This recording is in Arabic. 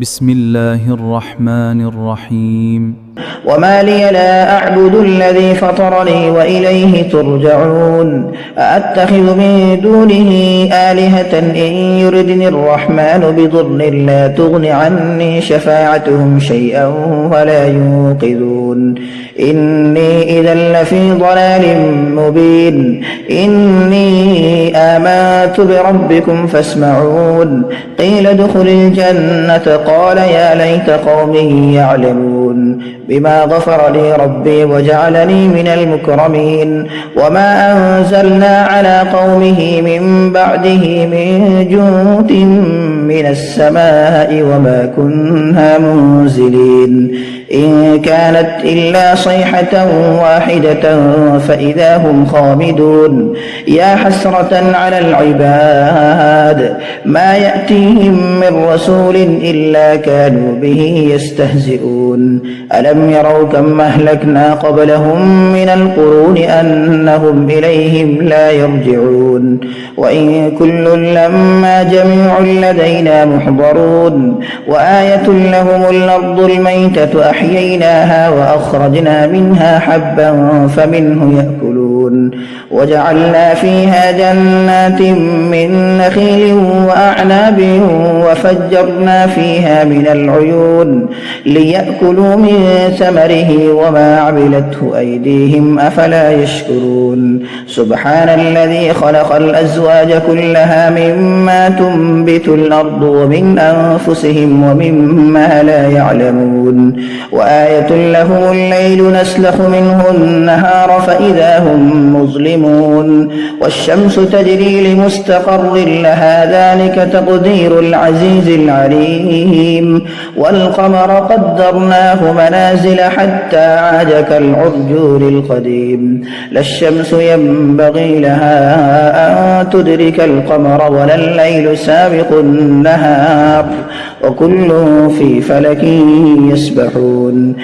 بسم الله الرحمن الرحيم. وما لي لا أعبد الذي فطرني وإليه ترجعون. أأتخذ من دونه آلهة إن يردني الرحمن بضر لا تغن عني شفاعتهم شيئا ولا ينقذون. إني إذا لفي ضلال مبين. إني آمنت بربكم فاسمعون. قيل ادخل الجنة قال يا ليت قومي يعلمون. بما غفر لي ربي وجعلني من المكرمين. وما أنزلنا على قومه من بعده من جند من السماء وما كنا منزلين. إن كانت إلا صيحة واحدة فإذا هم خامدون. يا حسرة على العباد ما يأتيهم من رسول إلا كانوا به يستهزئون. ألم يروا كم أهلكنا قبلهم من القرون أنهم إليهم لا يرجعون. وإن كل لما جميع لدينا محضرون. وآية لهم الأرض الميتة أحييناها وأخرجنا منها حبا فمنه يأكلون. وجعلنا فيها جنات من نخيل وأعناب وفجرنا فيها من العيون ليأكلوا من ثمره وما عملته أيديهم أفلا يشكرون. سبحان الذي خلق الأزواج كلها مما تنبت الأرض ومن أنفسهم ومما لا يعلمون. وآية لهم الليل نسلخ منه النهار فإذا هم مظلمون. والشمس تجري لمستقر لها ذلك تقدير العزيز العليم. والقمر قدرناه منازل حتى عاد كالعرجون القديم. لا الشمس ينبغي لها أن تدرك القمر ولا الليل سابق النهار وكل في فلك يسبحون.